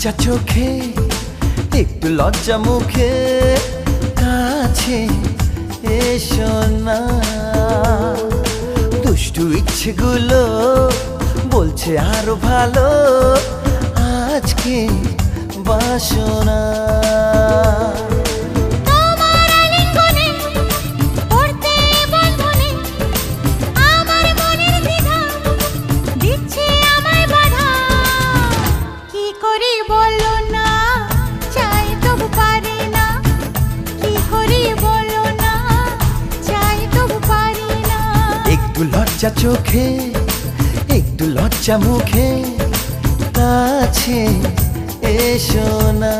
লজ্জা চোখে একটু লজ্জা মুখে কাছে এসো না। দুষ্টু ইচ্ছেগুলো বলছে আরো ভালো আজকে বাসনা। লজ্জা চোখে একটু লজ্জা মুখে কাছে এসো না।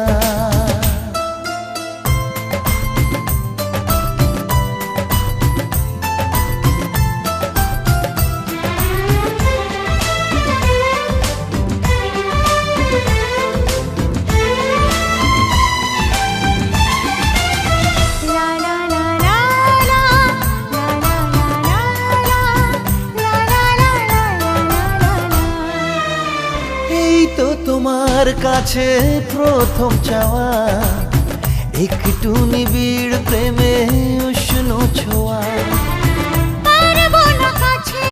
তো তোমার কাছে প্রথম চাওয়া একটু নিবিড় প্রেমে উষ্ণ ছোঁয়া।